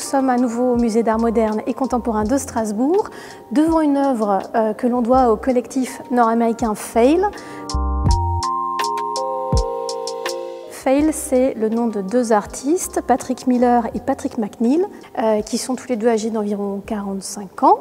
sommes à nouveau au Musée d'art moderne et contemporain de Strasbourg, devant une œuvre que l'on doit au collectif nord-américain Fail. Fail, c'est le nom de deux artistes, Patrick Miller et Patrick McNeil, qui sont tous les deux âgés d'environ 45 ans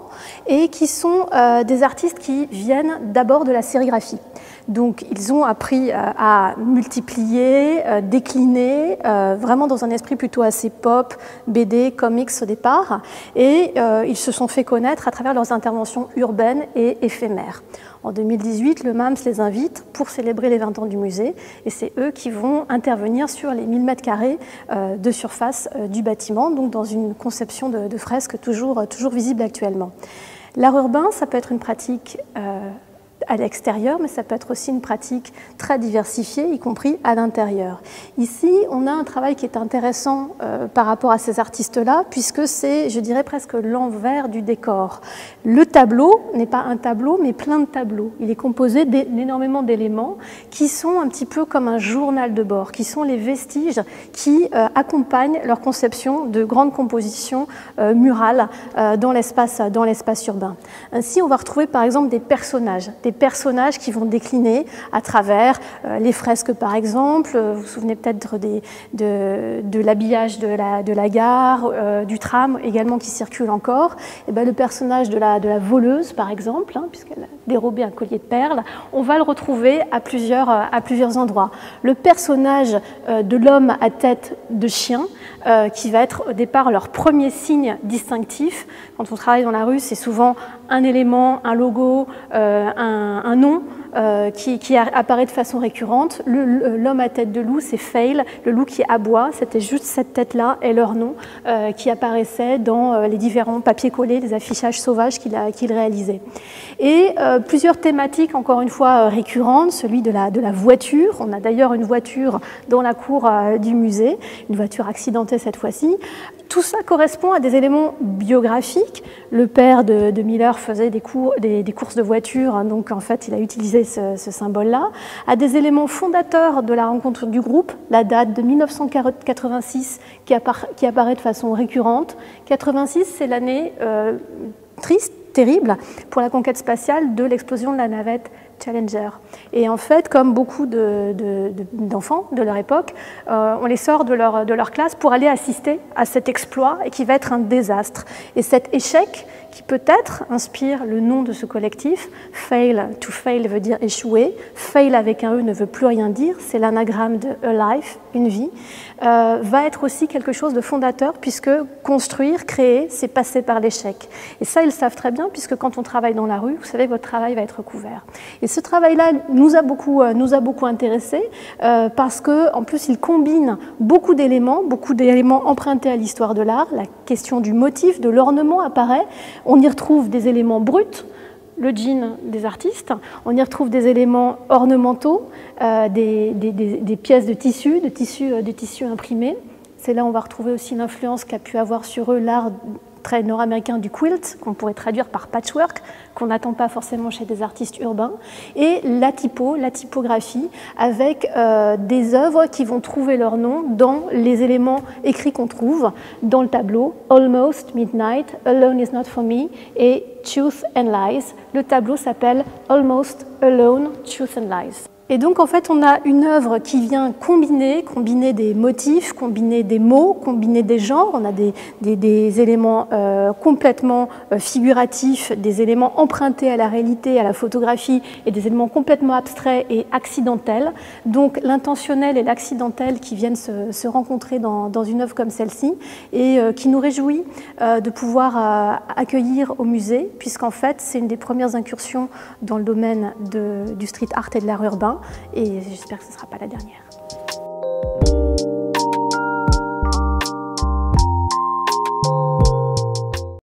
et qui sont des artistes qui viennent d'abord de la sérigraphie. Donc ils ont appris à multiplier, décliner, vraiment dans un esprit plutôt assez pop, BD, comics au départ, et ils se sont fait connaître à travers leurs interventions urbaines et éphémères. En 2018, le MAMS les invite pour célébrer les 20 ans du musée et c'est eux qui vont intervenir sur les 1000 m² de surface du bâtiment, donc dans une conception de fresque toujours visible actuellement. L'art urbain, ça peut être une pratique à l'extérieur, mais ça peut être aussi une pratique très diversifiée, y compris à l'intérieur. Ici, on a un travail qui est intéressant par rapport à ces artistes-là, puisque c'est, je dirais, presque l'envers du décor. Le tableau n'est pas un tableau, mais plein de tableaux. Il est composé d'énormément d'éléments qui sont un petit peu comme un journal de bord, qui sont les vestiges qui accompagnent leur conception de grandes compositions murales dans l'espace urbain. Ainsi, on va retrouver par exemple des personnages qui vont décliner à travers les fresques par exemple. Vous vous souvenez peut-être de l'habillage de la gare, du tram également qui circule encore. Et bien, le personnage de la voleuse par exemple, puisqu'elle a dérobé un collier de perles, on va le retrouver à plusieurs endroits. Le personnage de l'homme à tête de chien, qui va être au départ leur premier signe distinctif. Quand on travaille dans la rue, c'est souvent un élément, un logo, un nom qui apparaît de façon récurrente. L'homme à tête de loup, c'est Fail, le loup qui aboie. C'était juste cette tête-là et leur nom qui apparaissaient dans les différents papiers collés, les affichages sauvages qu'il réalisait. Et plusieurs thématiques, encore une fois, récurrentes, celui de la voiture. On a d'ailleurs une voiture dans la cour du musée, une voiture accidentée cette fois-ci. Tout ça correspond à des éléments biographiques. Le père de Miller faisait des courses de voitures, donc en fait il a utilisé ce symbole-là, à des éléments fondateurs de la rencontre du groupe, la date de 1986 qui apparaît de façon récurrente. 86, c'est l'année triste, terrible, pour la conquête spatiale de l'explosion de la navette Challenger. Et en fait, comme beaucoup d'enfants de leur époque, on les sort de leur classe pour aller assister à cet exploit et qui va être un désastre. Et cet échec, qui peut-être inspire le nom de ce collectif, Fail, to fail veut dire échouer, Fail avec un E ne veut plus rien dire, c'est l'anagramme de a life, une vie, va être aussi quelque chose de fondateur puisque construire, créer, c'est passer par l'échec. Et ça, ils le savent très bien puisque quand on travaille dans la rue, vous savez, votre travail va être couvert. Et ce travail-là nous a beaucoup intéressés parce qu'en plus, il combine beaucoup d'éléments empruntés à l'histoire de l'art. La question du motif, de l'ornement apparaît. On y retrouve des éléments bruts, le jean des artistes, on y retrouve des éléments ornementaux, des pièces de tissu imprimé. C'est là où on va retrouver aussi l'influence qu'a pu avoir sur eux l'art très nord-américain du quilt, qu'on pourrait traduire par patchwork, qu'on n'attend pas forcément chez des artistes urbains, et la typographie, avec des œuvres qui vont trouver leur nom dans les éléments écrits qu'on trouve dans le tableau, Almost Midnight, Alone is not for me, et Truth and Lies. Le tableau s'appelle Almost Alone, Truth and Lies. Et donc, en fait, on a une œuvre qui vient combiner des motifs, combiner des mots, combiner des genres. On a des éléments complètement figuratifs, des éléments empruntés à la réalité, à la photographie, et des éléments complètement abstraits et accidentels. Donc, l'intentionnel et l'accidentel qui viennent se rencontrer dans une œuvre comme celle-ci et qui nous réjouit de pouvoir accueillir au musée, puisqu'en fait, c'est une des premières incursions dans le domaine du street art et de l'art urbain. Et j'espère que ce ne sera pas la dernière.